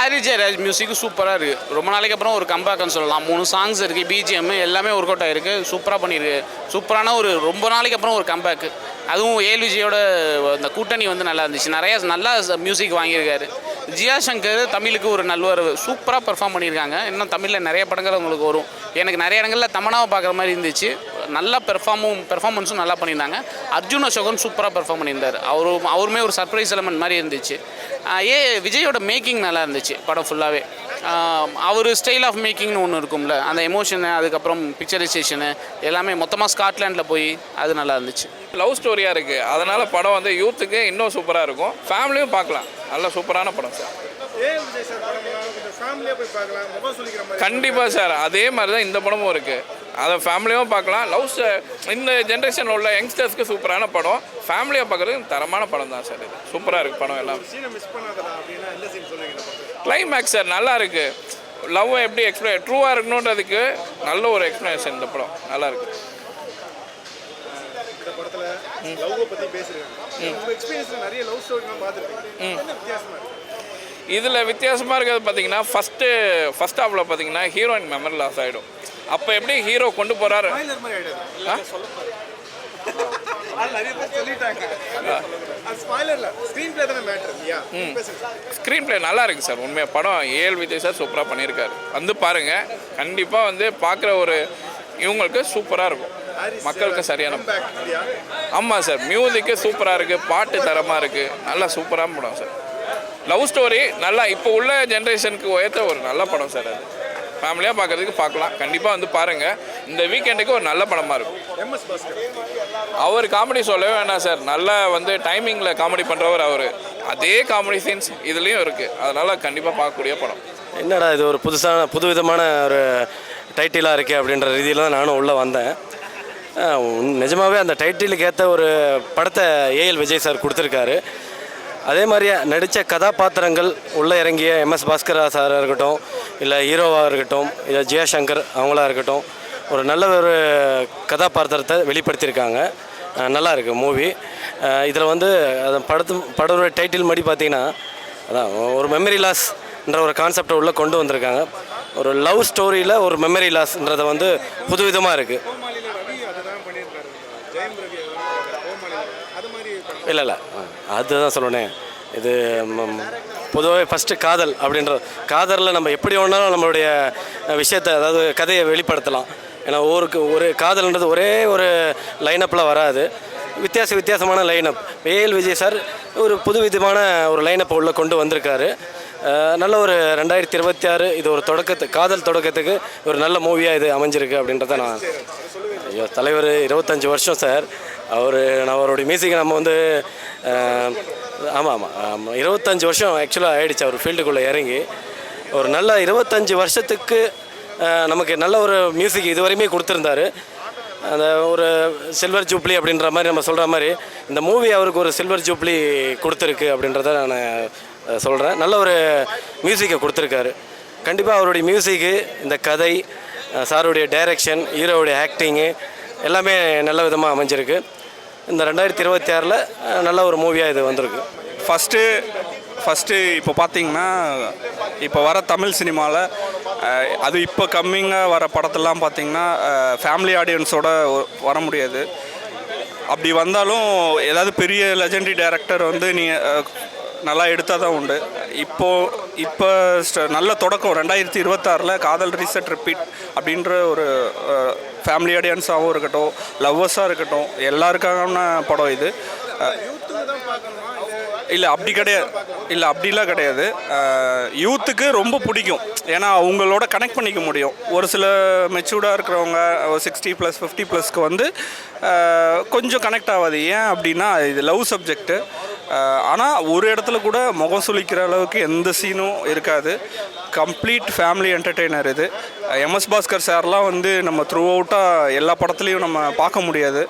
Harry Jayaraj music சூப்பராக இருக்குது. ரொம்ப நாளைக்கு அப்புறம் ஒரு கம்பேக்னு சொல்லலாம். 3 சாங்ஸ் இருக்குது, பிஜிஎம் எல்லாமே ஒர்க் அவுட் ஆகிருக்கு. சூப்பராக பண்ணியிருக்கு. சூப்பரான ஒரு ரொம்ப நாளைக்கு அப்புறம் ஒரு கம்பேக்கு. அதுவும் ஏஎல் விஜயோட அந்த கூட்டணி வந்து நல்லா இருந்துச்சு. நிறையா நல்லா மியூசிக் வாங்கியிருக்காரு. ஜியா சங்கர் தமிழுக்கு ஒரு நல்ல சூப்பராக பெர்ஃபார்ம் பண்ணியிருக்காங்க. இன்னும் தமிழில் நிறைய படங்கள் உங்களுக்கு வரும். எனக்கு நிறைய இடங்களில் தமனாவை பார்க்குற மாதிரி இருந்துச்சு. நல்லா பெர்ஃபார்மன்ஸும் நல்லா பண்ணியிருந்தாங்க. அர்ஜுன் அசோகன் சூப்பராக பெர்ஃபார்ம் பண்ணியிருந்தார். அவருமே ஒரு சர்ப்ரைஸ் எலமெண்ட் மாதிரி இருந்துச்சு. விஜயோட மேக்கிங் நல்லா இருந்துச்சு படம் ஃபுல்லாகவே. அவர் ஸ்டைல் ஆஃப் மேக்கிங்னு ஒன்று இருக்கும்ல, அந்த எமோஷனு, அதுக்கப்புறம் பிக்சரைசேஷனு எல்லாமே மொத்தமாக ஸ்காட்லாண்டில் போய் அது நல்லா இருந்துச்சு. லவ் ஸ்டோரியாக இருக்குது, அதனால் படம் வந்து யூத்துக்கு இன்னும் சூப்பராக இருக்கும். ஃபேமிலியும் பார்க்கலாம். நல்ல சூப்பரான படம் சார். கண்டிப்பாக சார், அதே மாதிரி தான் இந்த படமும் இருக்குது. அதை ஃபேமிலியும் பார்க்கலாம். இந்த ஜென்ரேஷனில் உள்ள யங்ஸ்டர்ஸ்க்கு சூப்பரான படம். ஃபேமிலியாக பார்க்குறதுக்கு தரமான படம் தான் சார். இது சூப்பராக இருக்குது படம் எல்லாம். கிளைமேக்ஸ் சார் நல்லா இருக்குது. லவ் எப்படி ட்ரூவாக இருக்கணுன்றதுக்கு நல்ல ஒரு எக்ஸ்பிளனேஷன் இந்த படம் நல்லா இருக்குது. இதில் வித்தியாசமாக இருக்கிறது பார்த்தீங்கன்னா ஃபஸ்ட் ஹாஃபில் பார்த்தீங்கன்னா ஹீரோயின் மெமரி லாஸ் ஆகிடும். அப்போ எப்படி ஹீரோ கொண்டு போகிறாரு, ஸ்க்ரீன் பிளே நல்லா இருக்குது சார். உண்மையாக படம் ஏஎல் விஜய் சார் சூப்பராக பண்ணியிருக்காரு. வந்து பாருங்கள், கண்டிப்பாக வந்து பார்க்குற ஒரு இவங்களுக்கு சூப்பராக இருக்கும். மக்களுக்கு சரியான. ஆமாம் சார், மியூசிக்கு சூப்பராக இருக்குது, பாட்டு தரமாக இருக்குது, நல்லா சூப்பரான படம் சார். லவ் ஸ்டோரி நல்லா இப்போ உள்ள ஜென்ரேஷனுக்கு ஏற்ற ஒரு நல்ல படம் சார். அது ஃபேமிலியாக பார்க்குறதுக்கு பார்க்கலாம். கண்டிப்பாக வந்து பாருங்கள். இந்த வீக்கெண்டுக்கு ஒரு நல்ல படமாக இருக்கும். அவர் காமெடி சொல்லவே வேண்டாம் சார். நல்லா வந்து டைமிங்கில் காமெடி பண்ணுறவர் அவர். அதே காமெடி சீன்ஸ் இதுலேயும் இருக்குது. அதனால் கண்டிப்பாக பார்க்கக்கூடிய படம். என்னடா இது ஒரு புதுவிதமான ஒரு டைட்டிலாக இருக்குது அப்படின்ற ரீதியில் தான் நானும் உள்ளே வந்தேன். நிஜமாகவே அந்த டைட்டிலுக்கு ஏற்ற ஒரு படத்தை ஏஎல் விஜய் சார் கொடுத்துருக்காரு. அதே மாதிரியே நடித்த கதாபாத்திரங்கள் உள்ளே இறங்கிய எம்எஸ் பாஸ்கரா சாராக இருக்கட்டும், இல்லை ஹீரோவாக இருக்கட்டும், இல்லை ஜியா சங்கர் அவங்களா இருக்கட்டும், ஒரு நல்ல ஒரு கதாபாத்திரத்தை வெளிப்படுத்தியிருக்காங்க. நல்லா இருக்குது மூவி. இதில் வந்து அந்த படத்தோட டைட்டில் மாதிரி பார்த்திங்கன்னா அதான் ஒரு மெமரி லாஸ்ன்ற ஒரு கான்செப்டை உள்ளே கொண்டு வந்திருக்காங்க. ஒரு லவ் ஸ்டோரியில் ஒரு மெமரி லாஸ்ன்றதை வந்து புதுவிதமாக இருக்குது. இல்லை அதுதான் சொல்லணேன். இது பொதுவாகவே ஃபஸ்ட்டு காதல் காதலில் நம்ம எப்படி வேணாலும் நம்மளுடைய விஷயத்தை, அதாவது கதையை வெளிப்படுத்தலாம். ஏன்னா ஒரு காதல்ன்றது ஒரே ஒரு லைனப்பில் வராது. வித்தியாசமான லைனப். ஏஎல் விஜய் சார் ஒரு புதுவிதமான ஒரு லைனப்பை உள்ளே கொண்டு வந்திருக்காரு. நல்ல ஒரு 2026 இது ஒரு காதல் தொடக்கத்துக்கு ஒரு நல்ல மூவியாக இது அமைஞ்சிருக்கு அப்படின்றத நான். ஐயோ தலைவர் 25 வருஷம் சார். அவருடைய மியூசிக் நம்ம வந்து ஆமாம் 25 வருஷம் ஆக்சுவலாக ஆகிடுச்சு அவர் ஃபீல்டுக்குள்ளே இறங்கி. ஒரு நல்ல 25 வருஷத்துக்கு நமக்கு நல்ல ஒரு மியூசிக் இதுவரையுமே கொடுத்துருந்தாரு. அந்த ஒரு சில்வர் ஜூப்ளி அப்படின்ற மாதிரி நம்ம சொல்கிற மாதிரி இந்த மூவி அவருக்கு ஒரு சில்வர் ஜூப்ளி கொடுத்துருக்கு அப்படின்றத நான் சொல்கிறேன். நல்ல ஒரு மியூசிக்கை கொடுத்துருக்காரு. கண்டிப்பாக அவருடைய மியூசிக்கு, இந்த கதை, சாருடைய டைரக்ஷன், ஹீரோவுடைய ஆக்டிங்கு எல்லாமே நல்ல விதமாக அமைஞ்சிருக்கு. இந்த 2026 நல்ல ஒரு மூவியாக இது வந்திருக்கு. ஃபஸ்ட்டு இப்போ பார்த்தீங்கன்னா இப்போ வர தமிழ் சினிமாவில் அது இப்போ கம்மிங்காக வர படத்தெல்லாம் பார்த்திங்கன்னா ஃபேமிலி ஆடியன்ஸோடு வர முடியாது. அப்படி வந்தாலும் ஏதாவது பெரிய லெஜெண்டரி டைரக்டர் வந்து நல்லா எடுத்தால் தான் உண்டு. இப்போ நல்ல தொடக்கம் 2026 காதல் ரீசெட் ரிப்பீட் அப்படின்ற ஒரு ஃபேமிலி ஆடியன்ஸாகவும் இருக்கட்டும், லவ்வர்ஸாக இருக்கட்டும், எல்லாருக்கான படம் இது. அப்படிலாம் கிடையாது. யூத்துக்கு ரொம்ப பிடிக்கும். ஏன்னா அவங்களோட கனெக்ட் பண்ணிக்க முடியும். ஒரு சில மெச்சூர்டாக இருக்கிறவங்க 60+, 50+க்கு வந்து கொஞ்சம் கனெக்ட் ஆகாது. ஏன் அப்படின்னா இது லவ் சப்ஜெக்ட்டு. ஆனால் ஒரு இடத்துல கூட முகம் சுளிக்கிற அளவுக்கு எந்த சீனும் இருக்காது. கம்ப்ளீட் ஃபேமிலி என்டர்டெய்னர் இது. எம்எஸ் பாஸ்கர் சார்லாம் வந்து நம்ம த்ரூ அவுட்டாக எல்லா படத்துலையும் நம்ம பார்க்க முடியாது.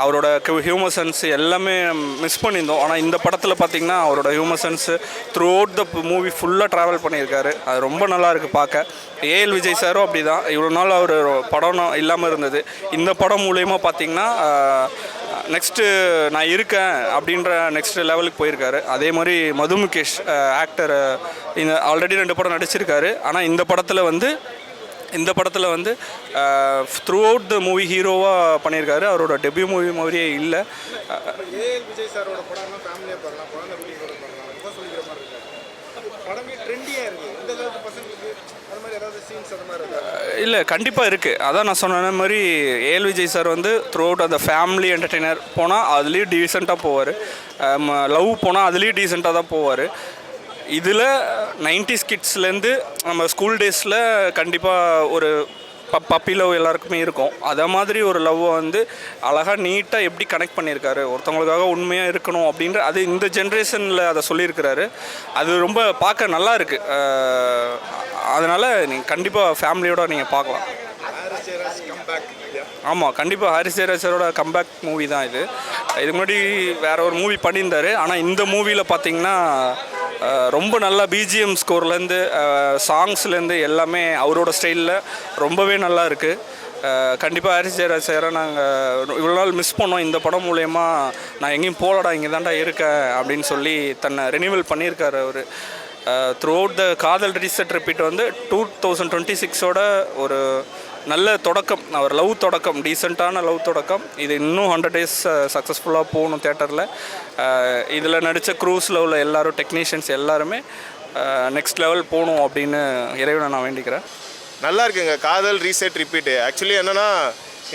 அவரோட ஹியூமர் சென்ஸ் எல்லாமே மிஸ் பண்ணியிருந்தோம். ஆனால் இந்த படத்தில் பார்த்திங்கன்னா அவரோட humour sense through out the movie ஃபுல்லாக ட்ராவல் பண்ணியிருக்காரு. அது ரொம்ப நல்லா இருக்குது பார்க்க. ஏஎல் விஜய் சாரும் அப்படி தான். இவ்வளோ நாள் அவர் படம் இல்லாமல் இருந்தது. இந்த படம் மூலயமா பார்த்திங்கன்னா நெக்ஸ்ட்டு நான் இருக்கேன் அப்படின்ற நெக்ஸ்ட் லெவலுக்கு போயிருக்காரு. அதே மாதிரி மது முகேஷ் ஆக்டர் இந்த ஆல்ரெடி 2 படம் நடிச்சிருக்காரு. ஆனால் இந்த படத்தில் வந்து த்ரூ அவுட் த மூவி ஹீரோவாக பண்ணியிருக்காரு. அவரோட டெபியூ மூவி மாதிரியே இல்லை. ஏஎல் விஜய் சாரோட படம்லாம் ஃபேமிலியாக பார்க்கலாம், குழந்தை குட்டிகளோட பார்க்கலாம், ரொம்ப சொல்லிக்கிற மாதிரி இருக்கு. படமே ட்ரெண்டியாக இருக்குது. இந்த அளவுக்கு பசங்களுக்கு அது மாதிரி ஏதாவது சீன்ஸ் அந்த மாதிரி இருக்கா? இல்லை, கண்டிப்பாக இருக்குது. அதான் நான் சொன்ன மாதிரி ஏஎல் விஜய் சார் வந்து த்ரூ அவுட் அந்த ஃபேமிலி என்டர்டெய்னர் போனால் அதுலேயும் டீசெண்டாக போவார். லவ் போனால் அதுலேயும் டீசெண்டாக தான் போவார். இதில் 90s கிட்ஸ்லேருந்து நம்ம ஸ்கூல் டேஸில் கண்டிப்பாக ஒரு பப்பி லவ் எல்லாருக்குமே இருக்கும். அதை மாதிரி ஒரு லவ்வை வந்து அழகாக நீட்டாக எப்படி கனெக்ட் பண்ணியிருக்காரு, ஒருத்தவங்களுக்காக உண்மையாக இருக்கணும் அப்படின்ற அது இந்த ஜென்ரேஷனில் அதை சொல்லியிருக்கிறாரு. அது ரொம்ப பார்க்க நல்லா இருக்குது. அதனால் நீங்கள் கண்டிப்பாக ஃபேமிலியோடு நீங்கள் பார்க்கலாம். ஆமாம், கண்டிப்பாக ஹாரிஸ் ஜெயராஜரோட கம்பேக் மூவி தான் இது. இதுக்கு முன்னாடி வேறு ஒரு மூவி பண்ணியிருந்தார். ஆனால் இந்த மூவியில் பார்த்தீங்கன்னா ரொம்ப நல்லா பிஜிஎம் ஸ்கோர்லேருந்து சாங்ஸ்லேருந்து எல்லாமே அவரோட ஸ்டைலில் ரொம்பவே நல்லா இருக்குது. கண்டிப்பாக ஹாரிஸ் ஜெயராஜ் சாரை நாங்கள் இவ்வளோ நாள் மிஸ் பண்ணோம். இந்த படம் மூலயமா நான் எங்கேயும் போகலடா, இங்கே தான்டா இருக்கேன் அப்படின்னு சொல்லி தன்னை ரெனிவல் பண்ணியிருக்காரு அவர். த்ரூ அவுட் த காதல் ரீசெட் ரிப்பீட் வந்து 2026ஓட ஒரு நல்ல தொடக்கம். அவர் லவ் தொடக்கம், டீசெண்டான லவ் தொடக்கம். இது இன்னும் 100 days சக்ஸஸ்ஃபுல்லாக போகணும் தேட்டரில். இதில் நடித்த க்ரூஸ் லவ்வில் எல்லோரும் டெக்னீஷியன்ஸ் எல்லாருமே நெக்ஸ்ட் லெவல் போகணும் அப்படின்னு இறைவனை நான் வேண்டிக்கிறேன். நல்லா இருக்குங்க காதல் ரீசெட் ரிப்பீட்டு. ஆக்சுவலி என்னென்னா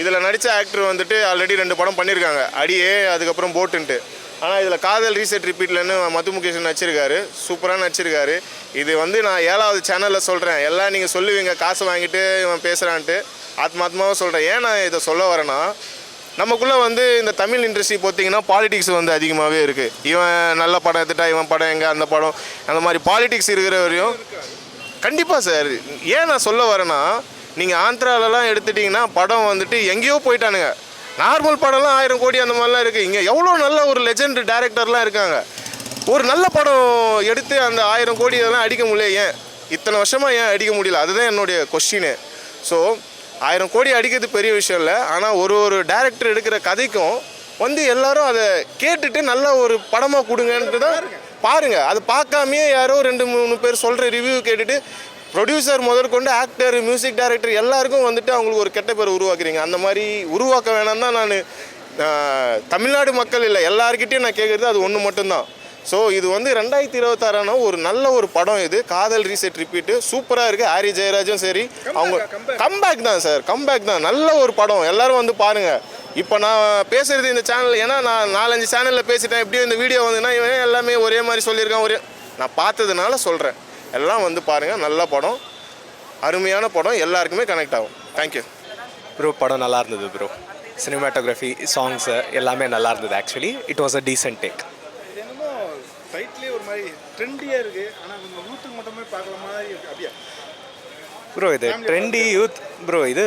இதில் நடித்த ஆக்டர் வந்துட்டு ஆல்ரெடி 2 படம் பண்ணியிருக்காங்க, அடியே அதுக்கப்புறம் போட்டுன்ட்டு. ஆனால் இதில் காதல் ரீசெட் ரிப்பீட்லன்னு மது முகேஷ் நடிச்சிருக்காரு, சூப்பராக நடிச்சிருக்காரு. இது வந்து நான் 7வது சேனலில் சொல்கிறேன். எல்லாம் நீங்கள் சொல்லுவீங்க காசு வாங்கிட்டு இவன் பேசுகிறான்ட்டு, ஆத்மாத்மாவாக சொல்கிறேன். ஏன் நான் இதை சொல்ல வரேன்னா, நமக்குள்ளே வந்து இந்த தமிழ் இண்டஸ்ட்ரி பார்த்தீங்கன்னா பாலிடிக்ஸ் வந்து அதிகமாகவே இருக்குது. இவன் நல்ல படம் எடுத்துட்டா இவன் படம் எங்கே, அந்த படம், அந்த மாதிரி பாலிடிக்ஸ் இருக்கிற வரையும் கண்டிப்பாக சார். ஏன் நான் சொல்ல வரேன்னா, நீங்கள் ஆந்திராலலாம் எடுத்துட்டிங்கன்னா படம் வந்துட்டு எங்கேயோ போயிட்டானுங்க. நார்மல் படம்லாம் 1000 கோடி அந்த மாதிரிலாம் இருக்குது. இங்கே எவ்வளோ நல்ல ஒரு லெஜெண்ட் டேரக்டர்லாம் இருக்காங்க. ஒரு நல்ல படம் எடுத்து அந்த 1000 கோடி இதெல்லாம் அடிக்க முடியல. ஏன் இத்தனை வருஷமாக ஏன் அடிக்க முடியல? அதுதான் என்னுடைய கொஸ்டினு. ஸோ 1000 கோடி அடிக்கிறது பெரிய விஷயம் இல்லை. ஆனால் ஒரு டேரக்டர் எடுக்கிற கதைக்கும் வந்து எல்லாரும் அதை கேட்டுட்டு நல்ல ஒரு படமாக கொடுங்கன்ட்டு தான் பாருங்கள். அது பார்க்காமையே யாரோ 2-3 பேர் சொல்கிற ரிவ்யூ கேட்டுட்டு ப்ரொடியூசர் முதற்கொண்டு ஆக்டர், மியூசிக் டைரக்டர் எல்லாருக்கும் வந்துட்டு அவங்களுக்கு ஒரு கெட்ட பேர் உருவாக்குறீங்க. அந்த மாதிரி உருவாக்க வேணாம் தான் நான் தமிழ்நாடு மக்கள் இல்லை எல்லாருக்கிட்டையும் நான் கேட்குறது அது ஒன்று மட்டும்தான். ஸோ இது வந்து 2026 ஒரு நல்ல ஒரு படம். இது காதல் ரீசெட் ரிப்பீட்டு சூப்பராக இருக்குது. ஹாரி ஜெயராஜும் சரி, அவங்க கம்பேக் தான் சார், கம்பேக் தான். நல்ல ஒரு படம், எல்லோரும் வந்து பாருங்கள். இப்போ நான் பேசுகிறது இந்த சேனல், ஏன்னா நான் 4-5 சேனலில் பேசிட்டேன். எப்படியும் இந்த வீடியோ வந்துன்னா இவன் எல்லாமே ஒரே மாதிரி சொல்லியிருக்கான். நான் பார்த்ததுனால சொல்கிறேன். எல்லாம் வந்து பாருங்கள், நல்ல படம், அருமையான படம், எல்லாருக்குமே கனெக்ட் ஆகும். Thank you bro. படம் நல்லா இருந்தது ப்ரோ. சினிமாட்டோகிராஃபி, சாங்ஸு எல்லாமே நல்லா இருந்தது. Actually it was a decent take. இது என்னமோ டைட்டிலே ஒரு மாதிரி ட்ரெண்டியாக இருக்குது, ஆனால் கொஞ்சம் யூத்துக்கு மட்டுமே பார்க்குற மாதிரி இருக்குது. அப்படியா ப்ரோ? இது ட்ரெண்டி யூத் ப்ரோ. இது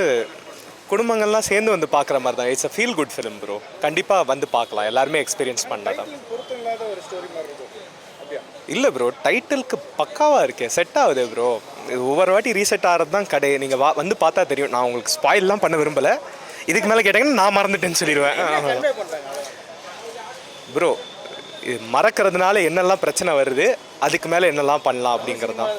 குடும்பங்கள்லாம் சேர்ந்து வந்து பார்க்குற மாதிரி தான். It's a feel good film bro. கண்டிப்பாக வந்து பார்க்கலாம், எல்லாருமே எக்ஸ்பீரியன்ஸ் பண்ணலாம். பொருத்தம் இல்லாத ஒரு ஸ்டோரி மாதிரி இருக்கும். இல்லை ப்ரோ, டைட்டிலுக்கு பக்காவாக இருக்கே, செட் ஆகுது ப்ரோ. இது ஒவ்வொரு வாட்டி ரீசெட் ஆகிறது தான் கடை. நீங்கள் வந்து பார்த்தா தெரியும். நான் உங்களுக்கு ஸ்பாயில்லாம் பண்ண விரும்பலை. இதுக்கு மேலே கேட்டிங்கன்னா நான் மறந்துட்டேன்னு சொல்லிடுவேன் ப்ரோ. இது மறக்கிறதுனால என்னெல்லாம் பிரச்சனை வருது, அதுக்கு மேலே என்னெல்லாம் பண்ணலாம் அப்படிங்கிறது தான்.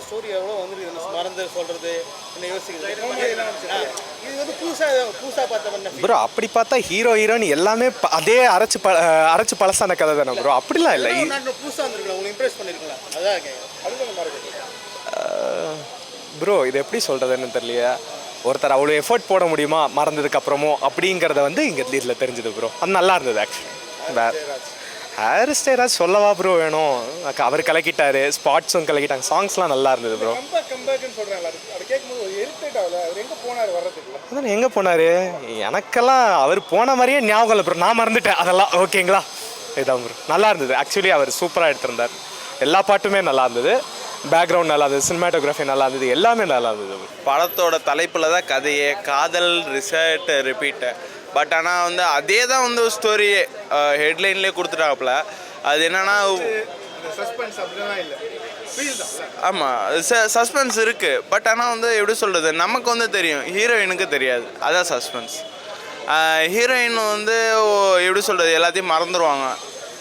ப்ரோ அப்படி பார்த்தா ஹீரோ ஹீரோயின் எல்லாமே அதே அரைச்சு பழசான கதை தானே ப்ரோ. அப்படிலாம் இல்லை ப்ரோ. இது எப்படி சொல்கிறதுன்னு தெரியலையே. ஒருத்தர் அவ்வளோ எஃபர்ட் போட முடியுமா மறந்ததுக்கு அப்புறமும் அப்படிங்கிறத வந்து இங்கே இதில் தெரிஞ்சுது ப்ரோ. அது நல்லா இருந்தது ஆக்சுவலி. ஹாரிஸ் ஜெயராஜ் சொல்லவா ப்ரோ வேணும். அவர் கலக்கிட்டாரு, ஸ்பாட்ஸும் கலக்கிட்டாங்க, சாங்ஸ்லாம் நல்லா இருந்தது ப்ரோ. அதான் எங்கே போனார் எனக்கெல்லாம் அவர் போன மாதிரியே ஞாபகம் இல்லை ப்ரோ. நான் மறந்துட்டேன் அதெல்லாம். ஓகேங்களா, இதுதான் ப்ரோ. நல்லா இருந்தது ஆக்சுவலி. அவர் சூப்பராக எடுத்திருந்தார். எல்லா பாட்டுமே நல்லா இருந்தது, பேக்ரவுண்ட் நல்லா இருந்தது, சினிமாட்டோகிராஃபி நல்லா இருந்தது, எல்லாமே நல்லா இருந்தது. படத்தோட தலைப்பில் தான் கதையே, காதல் ரிசர்ட் ரிப்பீட்டு. பட் ஆனால் வந்து அதே தான் வந்து ஸ்டோரியே ஹெட்லைன்லேயே கொடுத்துட்டாப்புல. அது என்னென்னா ஆமாம் சஸ்பென்ஸ் இருக்குது. பட் ஆனால் வந்து எப்படி சொல்கிறது, நமக்கு வந்து தெரியும், ஹீரோயினுக்கு தெரியாது. அதான் சஸ்பென்ஸ். ஹீரோயின் வந்து எப்படி சொல்கிறது எல்லாத்தையும் மறந்துடுவாங்க.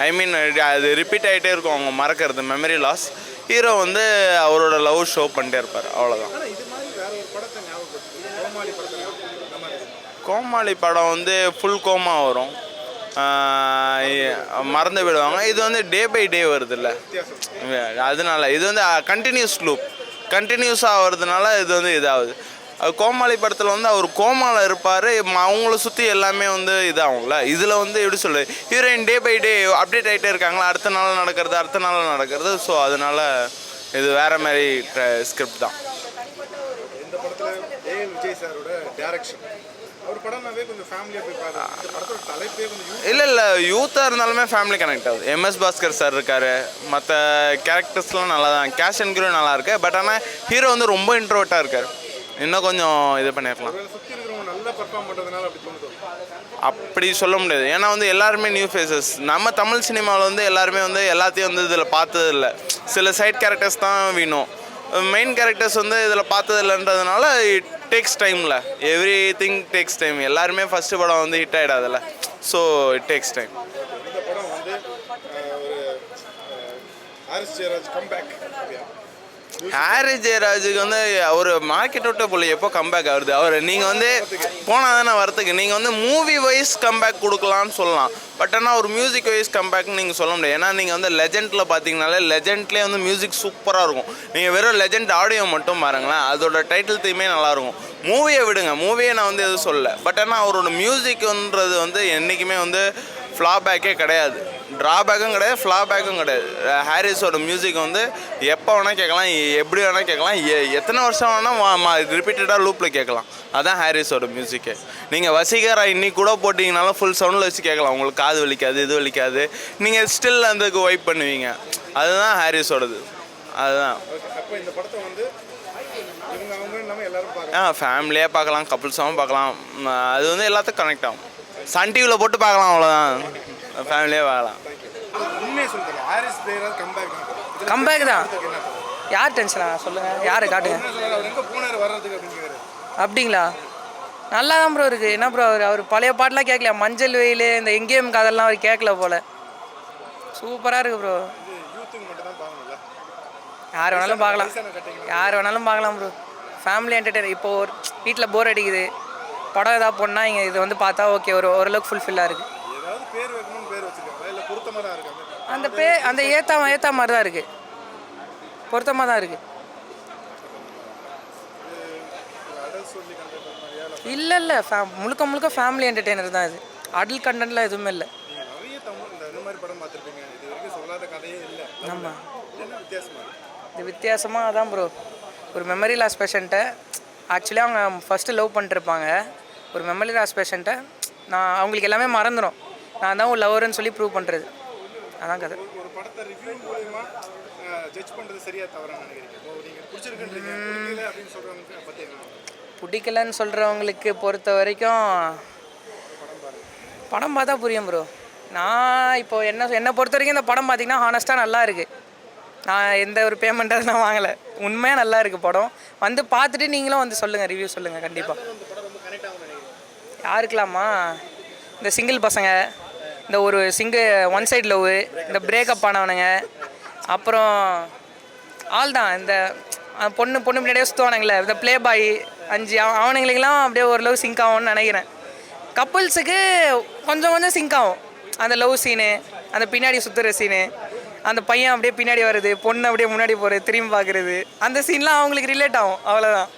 ஐ மீன் அது ரிப்பீட் ஆகிட்டே இருக்கும் அவங்க மறக்கிறது, மெமரி லாஸ். ஹீரோ வந்து அவரோட லவ் ஷோ பண்ணிட்டே இருப்பார், அவ்வளோதான். கோமாளி படம் வந்து ஃபுல் கோமா வரும், மறந்து விடுவாங்க. இது வந்து டே பை டே வருது இல்லை, அதனால இது வந்து கண்டினியூஸ் லூப், கண்டினியூஸாக வருதுனால இது வந்து இதாகுது. கோமாளி படத்தில் வந்து அவர் கோமாவில் இருப்பார், அவங்கள சுற்றி எல்லாமே வந்து இதாகும்ல. இதில் வந்து எப்படி சொல்லுது, heroine day by day update ஆகிட்டே இருக்காங்களா, அடுத்த நாள் நடக்கிறது. ஸோ அதனால இது வேற மாதிரி ஸ்கிரிப்ட் தான். இந்த படத்தில் ஏஎல் விஜய் சாரோட டைரக்ஷன், அவர் படம்னாவே கொஞ்சம் ஃபேமிலியாக போய் பார்க்கலாம். இந்த படத்தோட தலைப்பே கொஞ்சம் இல்லை யூத்தாக இருந்தாலுமே ஃபேமிலி கனெக்ட் ஆகுது. எம்எஸ் பாஸ்கர் சார் இருக்கார், மற்ற கேரக்டர்ஸ்லாம் நல்லா தான், கேஷ் அண்ட் கிரோ நல்லா இருக்கு. பட் ஆனால் ஹீரோ வந்து ரொம்ப இன்ட்ரோவர்ட்டாக இருக்கார், இன்னும் கொஞ்சம் இது பண்ணியிருக்கலாம். சுற்றி இருக்கிறவங்க நல்லா பெர்ஃபார்ம் பண்ணுறதுனால அப்படி தோணுது. அப்படி சொல்ல முடியாது, ஏன்னா வந்து எல்லாருமே நியூ ஃபேஸஸ். நம்ம தமிழ் சினிமாவில் வந்து எல்லாருமே வந்து எல்லாத்தையும் வந்து இதில் பார்த்தது இல்லை, சில சைட் கேரக்டர்ஸ் தான் வேணும். மெயின் கேரக்டர்ஸ் வந்து இதில் பார்த்தது இல்லைன்றதுனால இட் டேக்ஸ் டைமில், எவ்ரி திங் டேக்ஸ் டைம். எல்லாருமே ஃபஸ்ட்டு படம் வந்து ஹிட் ஆகிடாதில்ல, ஸோ இட் டேக்ஸ் டைம். இந்த படம் வந்து ஒரு ஹாரிஸ் ஜெயராஜ் கம்பேக். ஹாரிஸ் ஜெயராஜுக்கு வந்து அவர் மார்க்கெட் விட்ட போல எப்போ கம்பேக் ஆகுது. அவர் நீங்கள் வந்து போனால் தானே வரத்துக்கு, நீங்கள் வந்து மூவி வைஸ் கம்பேக் கொடுக்கலான்னு சொல்லலாம். பட் ஆனால் ஒரு மியூசிக் வைஸ் கம்பேக்னு நீங்கள் சொல்ல முடியாது. ஏன்னா நீங்கள் வந்து லெஜெண்டில் பார்த்தீங்கனாலே லெஜெண்ட்லேயே வந்து மியூசிக் சூப்பராக இருக்கும். நீங்கள் வெறும் லெஜெண்ட் ஆடியோ மட்டும் பாருங்களேன், அதோட டைட்டில் தீமே நல்லாயிருக்கும். மூவியை விடுங்க, மூவியை நான் வந்து எதுவும் சொல்லலை. பட் ஆனால் அவரோட மியூசிக்ன்றது வந்து என்றைக்குமே வந்து ஃப்ளாபேக்கே கிடையாது, ட்ராபேக்கும் கிடையாது, ஃப்ளாபேக்கும் கிடையாது. ஹாரிஸோட மியூசிக் வந்து எப்போ வேணால் கேட்கலாம், எப்படி வேணால் கேட்கலாம், எத்தனை வருஷம் வேணால் ரிப்பீட்டடாக லூப்பில் கேட்கலாம். அதுதான் ஹாரிஸோட மியூசிக்கு. நீங்கள் வசீகரா இன்னைக்கு கூட போட்டிங்கனாலும் ஃபுல் சவுண்டில் வச்சு கேட்கலாம், உங்களுக்கு காது வலிக்காது, இது வலிக்காது, நீங்கள் ஸ்டில் அதுக்கு வைப் பண்ணுவீங்க. அதுதான் ஹாரிஸோடது, அதுதான். அப்போ இந்த படத்தை வந்து அவங்க நம்ம எல்லாரும் பார்க்கலாம், ஃபேமிலியாக பார்க்கலாம், கப்புள்ஸாகவும் பார்க்கலாம். அது வந்து எல்லாத்துக்கும் கனெக்ட் ஆகும். சன் டிவியில் போட்டு பார்க்கலாம், அவ்வளோதான், ஃபேமிலியாக பார்க்கலாம். உண்மையை சொல்லுங்க, ஹாரிஸ் ஜெயராஜ் கம்பேக் தான். யார் டென்ஷனா சொல்லுங்கள், யாரை காட்டுங்க. அவர் எங்கே போனார் வர்றதுக்கு அப்படின்னு. அப்படிங்களா, நல்லா தான் ப்ரோ இருக்குது. என்ன ப்ரோ அவர் பழைய பாட்டெலாம் கேட்கல, மஞ்சள் வெயில், இந்த எங்கேயும் கதெல்லாம் அவர் கேட்கல போல். சூப்பராக இருக்குது ப்ரோ. யூத்துக்கு மட்டும் தான் பார்க்கணும்ல, யார் வேணாலும் பார்க்கலாம் ப்ரோ. Family entertain. இப்போது ஒரு வீட்டில் போர் அடிக்குது, படம் ஏதாவது போனால் இங்கே இது வந்து பார்த்தா ஓகே, ஓரளவுக்கு ஃபுல்ஃபில்லாக இருக்குது. ஏதாவது பேர் வைக்கணும்னு பேர் வச்சுருக்காங்க, இல்லை பொருத்தமாக தான் இருக்காங்க. அந்த ஏற்ற மாதிரி தான் இருக்குது, பொருத்தமாக தான் இருக்குது. இல்லை முழுக்க ஃபேமிலி என்டர்டெய்னர் தான் இது. அடல்ட் கண்டென்ட்லாம் எதுவுமே இல்லை. நிறைய தமிழ் இந்த மாதிரி படம் பார்த்துருப்பீங்க, இது வரைக்கும் சொல்லாத கதையே இல்லை. ஆமாம், என்ன வித்தியாசமாக இது வித்தியாசமாக அதான் ப்ரோ. ஒரு மெமரி லாஸ் பேஷண்ட்டை, ஆக்சுவலி அவங்க ஃபஸ்ட்டு லவ் பண்ணிட்டுருப்பாங்க. ஒரு மெமரி லாஸ் பேஷண்ட்டை அவங்களுக்கு எல்லாமே மறந்துடும், நான் தான் ஒரு லவருன்னு சொல்லி ப்ரூவ் பண்ணுறது, அதான் கதை. ஒரு படத்தை ரிவ்யூ மூலமா ஜட்ஜ் பண்ணுறது சரியாக தவறான்னு நினைக்கிறீங்க? நீங்கள் பிடிச்சிருக்குன்றீங்க, பிடிக்கல அப்படின்னு சொல்கிறவங்களுக்கு பற்றி என்ன? பிடிக்கலன்னு சொல்கிறவங்களுக்கு பொறுத்த வரைக்கும் படம் பார்த்தா புரியும் ப்ரோ. நான் இப்போது என்னை பொறுத்த வரைக்கும் இந்த படம் பார்த்திங்கன்னா ஹானஸ்ட்டாக நல்லா இருக்குது. நான் எந்த ஒரு பேமெண்ட்டாக நான் வாங்கலை, உண்மையாக நல்லா இருக்குது படம். வந்து பார்த்துட்டு நீங்களும் வந்து சொல்லுங்கள், ரிவ்யூ சொல்லுங்கள் கண்டிப்பாக. யாருக்கலாமா, இந்த சிங்கிள் பசங்க, இந்த ஒரு ஒன் சைடு லவ், இந்த பிரேக்கப் ஆனவனுங்க, அப்புறம் ஆள் தான் இந்த பொண்ணு பின்னாடியே சுற்றுவானுங்களே, இந்த ப்ளே பாய் 5 அவனுங்களுக்கெல்லாம் அப்படியே ஓரளவு சிங்க் ஆகும்னு நினைக்கிறேன். கப்புள்ஸுக்கு கொஞ்சம் சிங்க் ஆகும், அந்த லவ் சீனு, அந்த பின்னாடி சுற்றுற சீனு, அந்த பையன் அப்படியே பின்னாடி வருது, பொண்ணு அப்படியே முன்னாடி போகிறது, திரும்பி பார்க்குறது, அந்த சீன்லாம் அவங்களுக்கு ரிலேட் ஆகும், அவ்வளோதான்.